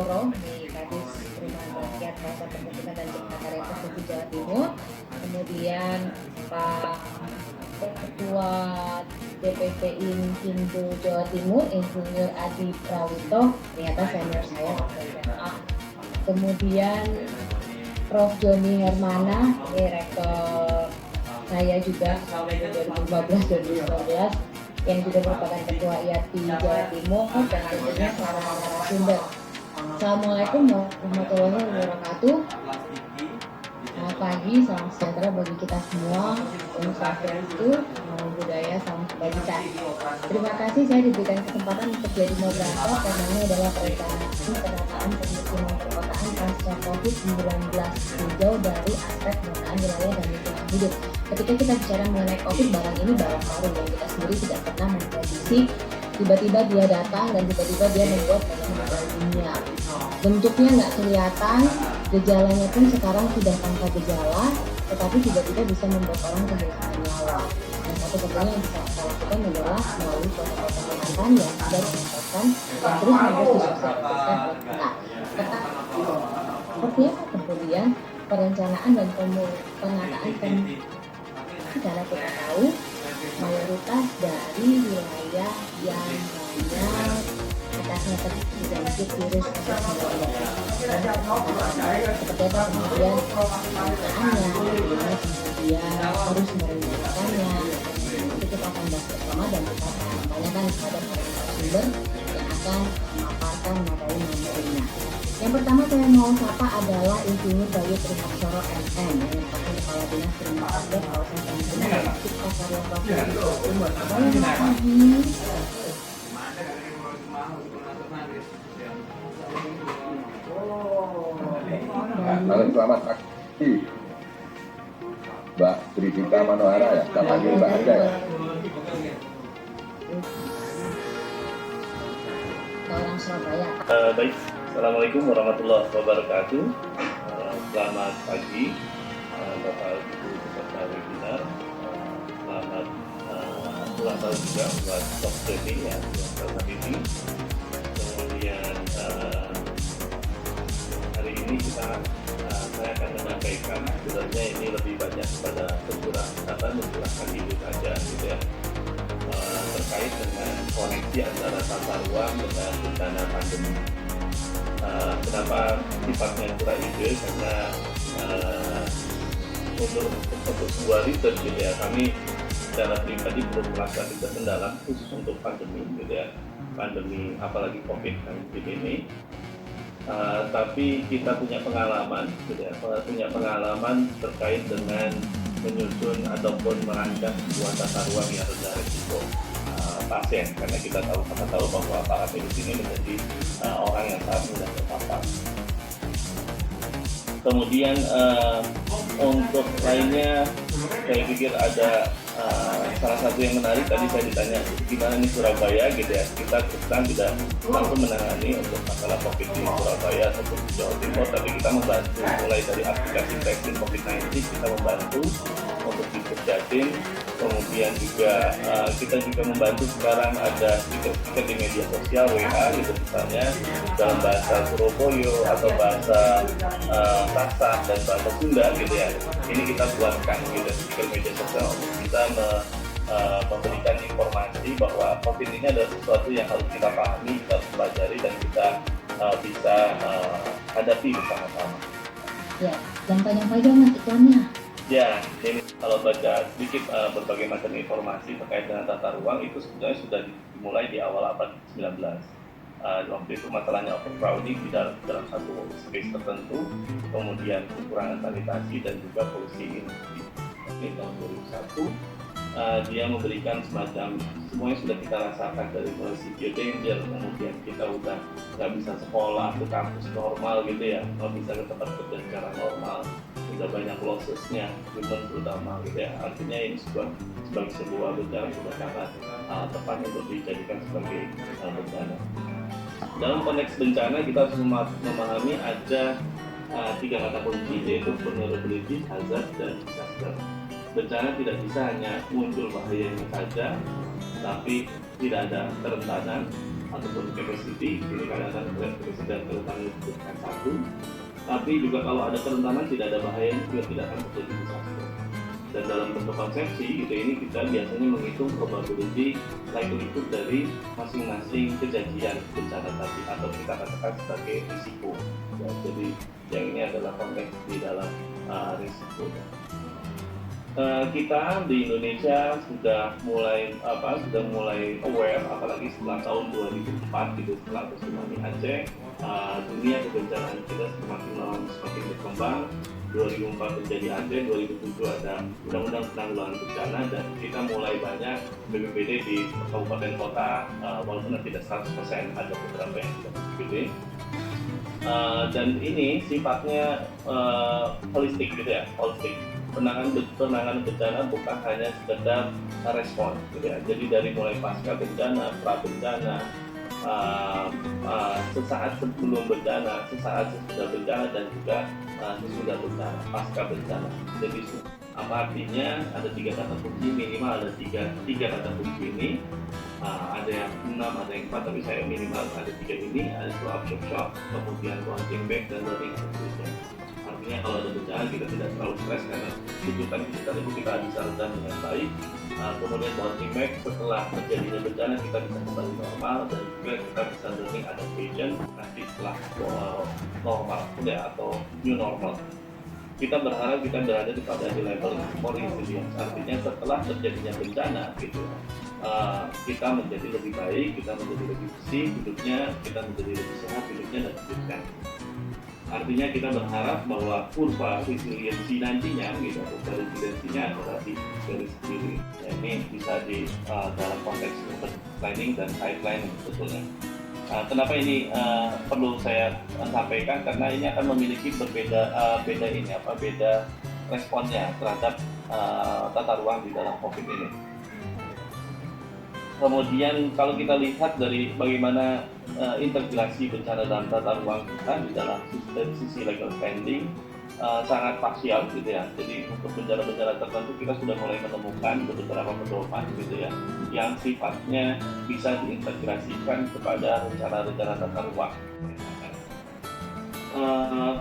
Woro di Kadis Perumahan Rakyat Kawasan Perkebunan dan Cipta Karya Provinsi Jawa Timur, kemudian Pak Ketua DPP Inkindo Jawa Timur, Insinyur Adi Prawito, ternyata senior saya waktu SMA. Kemudian Prof. Joni Hermana, ini rektor saya juga tahun 2015-2019, yang juga merupakan Ketua IATI Jawa Timur, dan tentunya para narasumber. Assalamualaikum warahmatullahi wabarakatuh. Selamat pagi, salam sejahtera bagi kita semua. Om Swastiastu, Namo Buddhaya, salam kebajikan. Terima kasih saya diberikan kesempatan untuk jadi moderator, karena ini adalah penataan pemukiman perkotaan pasca COVID-19 hijau dari aspek penataan wilayah dan lingkungan hidup. Ketika kita bicara mengenai COVID, barang ini barang baru yang kita sendiri tidak pernah memprediksi. Tiba-tiba dia datang dan tiba-tiba dia membuat banyak meninggal dunia. Bentuknya nggak kelihatan, gejalanya pun sekarang sudah tanpa gejala, tetapi tiba-tiba bisa membuat orang kehilangan nyawa. Dan satu-satunya yang bisa kita lakukan adalah melalui protokol kesehatan yang sudah ditetapkan dan terus harus disosialisasikan oleh kita. Seperti apa kemudian perencanaan dan penataan karena kita tahu mayoritas dari wilayah yang banyak atasnya terjangkit virus COVID-19. Seperti apa kemudian penataannya, kemudian harus merencanakannya. Nanti kita akan bahas bersama dan kita akan tanyakan kepada para narasumber yang akan memaparkan materi-materinya. Yang pertama saya mau sapa adalah Insinyur Bayu Trimaksoro MM, yang merupakan Kepala Dinas Perumahan Rakyat Kawasan Perkebunan dan Cipta Karya Provinsi Jawa Timur. Selamat pagi. Halo, selamat pagi Mbak Tridita Manohara ya, kita panggil Mbak aja ya. Orang Surabaya. Baik, Assalamualaikum warahmatullahi wabarakatuh. Selamat pagi Bapak Ibu peserta webinar. Selamat ulang tahun juga buat Prof. Joni ya, selamat ini. Kemudian hari ini saya akan menyampaikan sebenarnya ini lebih banyak pada mencurahkan ide saja gitu ya, terkait dengan koneksi antara tata ruang dengan bencana pandemi. Kenapa sifatnya curah ide? Karena untuk sebuah riset gitu ya, kami secara pribadi belum melakukan riset mendalam khusus untuk pandemi gitu ya, pandemi apalagi COVID-19 ini. Tapi kita punya pengalaman gitu ya, terkait dengan menyusun ataupun merancang sebuah tata ruang yang rendah risiko pasien, karena kita tahu bahwa para medis ini menjadi orang yang sangat mudah terpapar. Kemudian untuk lainnya saya pikir ada salah satu yang menarik, tadi saya ditanya gimana nih Surabaya gitu ya, kita tidak langsung menangani untuk masalah COVID di Surabaya ataupun di Jawa Timur, tapi kita membantu mulai dari aplikasi tracing COVID-19, kita membantu untuk di Jatim, kemudian juga kita juga membantu sekarang ada stiker di media sosial WA gitu misalnya dalam bahasa Surabaya atau bahasa Sasak dan bahasa Sunda gitu ya. Ini kita buatkan gitu stiker media sosial untuk bisa memberikan informasi bahwa COVID ini adalah sesuatu yang harus kita pahami, kita harus pelajari dan kita bisa hadapi bersama-sama. Ya, jangan panjang-panjang mas iklannya. Ya, ini kalau baca sedikit berbagai macam informasi terkait dengan tata ruang itu sebenarnya sudah dimulai di awal abad 19. Waktu itu masalahnya overcrowding di dalam satu space tertentu, kemudian kekurangan sanitasi dan juga polusi industri. Ini tahun 2001 dia memberikan semacam semuanya sudah kita rasakan dari mulai civil danger, kemudian kita udah nggak bisa sekolah ke kampus normal gitu ya, nggak bisa ke tempat kerja secara normal, sudah banyak lossesnya, human terutama gitu ya. Artinya ini sebagai sebuah bencana sudah sangat tepat untuk dijadikan sebagai bencana. Dalam konteks bencana kita harus memahami ada 3 kata kunci, yaitu vulnerability, hazard, dan disaster. Bencana tidak bisa hanya muncul bahayanya saja, tapi tidak ada kerentanan ataupun capacity. Ini kadang-kadang capacity dan kerentanan itu bukan satu, tapi juga kalau ada kerentanan tidak ada bahaya, juga tidak akan terjadi disaster. Dan dalam bentuk konsepsi gitu ini kita biasanya menghitung probability likelihood dari masing-masing kejadian bencana tadi, atau kita katakan sebagai risiko ya. Jadi yang ini adalah konteks di dalam risiko. Kita di Indonesia sudah mulai aware, apalagi setelah tahun 2004 gitu, setelah tsunami Aceh, dunia kebencanaan kita semakin lama semakin berkembang. 2004 terjadi Aceh, 2007 ada Undang-Undang Penanggulangan Bencana, dan kita mulai banyak BPBD di kabupaten kota, walaupun tidak 100%, ada beberapa yang sudah BPBD. Dan ini sifatnya holistik gitu ya, holistik. Penanganan bencana bukan hanya sekedar respon gitu ya. Jadi dari mulai pasca bencana, pra bencana, sesaat sebelum bencana, sesaat sesudah bencana, dan juga sesudah bencana, pasca bencana. Jadi apa artinya? Ada 3 kata kunci, minimal ada tiga kata kunci ini. Ada yang 6, ada yang 4, tapi saya minimal ada 3 ini. Ada itu absorb shock, kemudian bouncing back, dan learning conclusion. Artinya kalau ada bencana kita tidak terlalu stres karena rujukan kita itu kita bisa redam dengan baik. Kemudian bouncing back, setelah terjadinya bencana kita bisa kembali normal, dan juga kita bisa learning adaptation nanti setelah normal ya, atau new normal. Kita berharap kita berada di level more resilience, artinya setelah terjadinya bencana gitu, kita menjadi lebih baik, kita menjadi lebih bersih hidupnya, kita menjadi lebih sehat hidupnya, dan seterusnya. Artinya kita berharap bahwa kurva resiliensi nantinya gitu, kurva resiliensinya adalah di garis kiri. Ya, ini bisa di dalam konteks urban planning dan site planning sebetulnya. Kenapa ini perlu saya sampaikan? Karena ini akan memiliki beda responnya terhadap tata ruang di dalam COVID ini. Kemudian kalau kita lihat dari bagaimana integrasi bencana dalam tata ruang kita di dalam dari sisi legal standing, sangat parsial gitu ya. Jadi untuk bencana-bencana tertentu kita sudah mulai menemukan beberapa pedoman gitu ya, yang sifatnya bisa diintegrasikan kepada rencana-rencana tata ruang.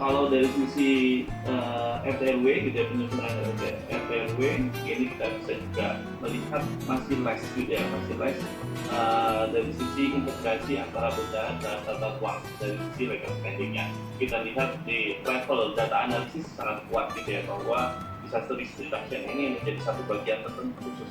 Kalau dari sisi RTRW gitu ya, penyusunan RTRW ini kita bisa juga melihat masih less gitu ya, masih less dari sisi integrasi antara bencana dan tata ruang dari sisi legal standingnya. Kita lihat di level data analisis sangat kuat gitu ya, bahwa disaster risk reduction ini menjadi satu bagian tertentu khusus.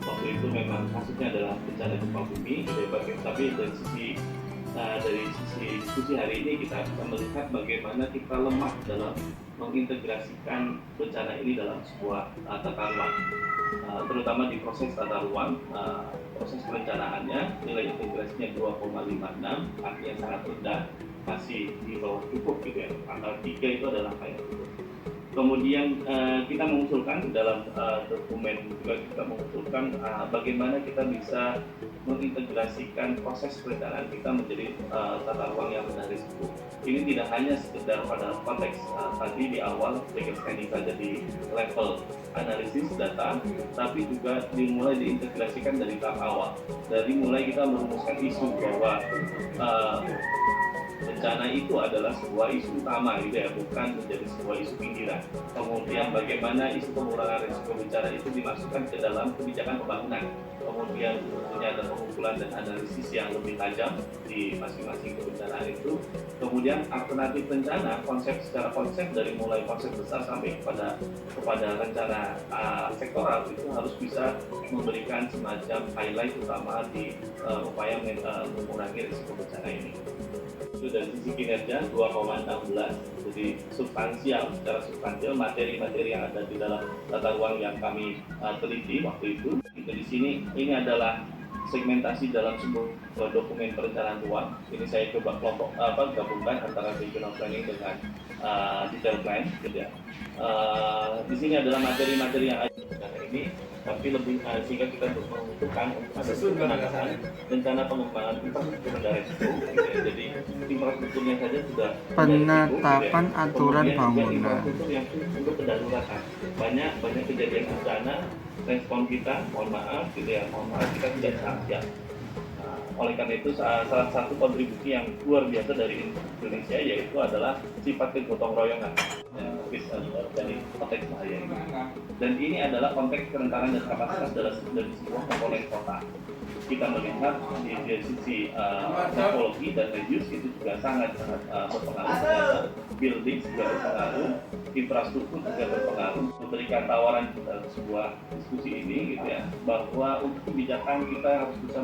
Waktu itu memang kasusnya adalah bencana gempa bumi gitu ya, tapi dari sisi diskusi hari ini kita bisa melihat bagaimana kita lemah dalam mengintegrasikan bencana ini dalam sebuah tata ruang, terutama di proses tata ruang. Proses perencanaannya nilai integrasinya 2,56, artinya sangat rendah, masih di bawah cukup gitu ya. Angka 3 itu adalah kayak gitu. Kemudian kita mengusulkan di dalam dokumen juga kita mengusulkan bagaimana kita bisa mengintegrasikan proses perencanaan kita menjadi tata ruang yang rendah risiko. Ini tidak hanya sekedar pada konteks tadi di awal legal standing saja di level analisis data, tapi juga dimulai diintegrasikan dari tahap awal. Dari mulai kita merumuskan isu bahwa bencana itu adalah sebuah isu utama gitu ya, bukan menjadi sebuah isu pinggiran. Kemudian bagaimana isu pengurangan risiko bencana itu dimasukkan ke dalam kebijakan pembangunan. Kemudian tentunya ada pengumpulan dan analisis yang lebih tajam di masing-masing kebencanaan itu. Kemudian alternatif bencana, secara konsep dari mulai konsep besar sampai kepada rencana sektoral itu harus bisa memberikan semacam highlight utama di upaya mengurangi risiko bencana ini. Itu dari sisi kinerja 2,16, jadi secara substansial materi-materi yang ada di dalam tata ruang yang kami teliti waktu itu. Di sini ini adalah segmentasi dalam sebuah dokumen perencanaan ruang. Ini saya coba gabungkan antara regional planning dengan detail plan gitu ya. Di sini adalah materi-materi yang ada ini, tapi lebih sehingga kita membutuhkan penanaman rencana pengembangan infrastruktur rendah risiko gitu ya. Jadi infrastrukturnya saja sudah penetapan aturan bangunan. Infrastruktur yang untuk pendaruratan, banyak kejadian bencana respon kita, mohon maaf kita tidak siap. Oleh karena itu salah satu kontribusi yang luar biasa dari Indonesia yaitu adalah sifat kegotong royongan dari konteks bahaya ini. Dan ini adalah konteks kerentanan dan kapasitas dari sebuah komponen kota. Kita melihat di sisi morfologi dan radius itu juga sangat berpengaruh. Building juga berpengaruh, infrastruktur juga berpengaruh. Memberikan tawaran sebuah diskusi ini gitu ya, bahwa untuk kebijakan kita harus bisa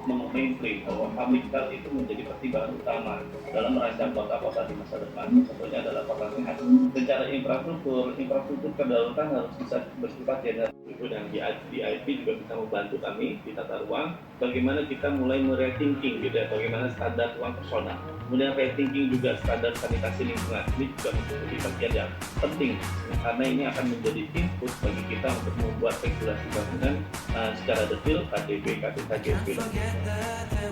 memainstream bahwa public health itu menjadi pertimbangan utama dalam merancang kota-kota di masa depan. Contohnya adalah kota sehat. Secara infrastruktur kedaulatan harus bisa bersifat general. Dan di IP juga bisa membantu kami di tata ruang bagaimana kita mulai merethinking gitu ya, bagaimana standar ruang personal, kemudian rethinking juga standar sanitasi lingkungan. Ini juga menjadi bagian yang penting karena ini akan menjadi input bagi kita untuk membuat regulasi bangunan secara detail KDB, KTKGB.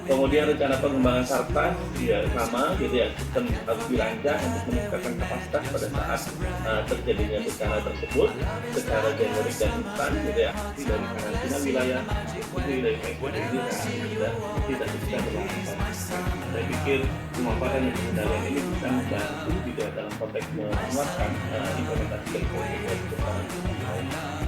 Kemudian rencana pengembangan sarkas ya sama gitu ya, sistem harus dirancang untuk meningkatkan kapasitas pada saat terjadinya bencana tersebut secara generik dan instan gitu ya, dari karantina wilayah wilayah ini tidak bisa berlangsung. Saya pikir pemanfaatan dan pengendalian ini bisa membantu juga dalam konteks menguatkan implementasi dari politik bersama.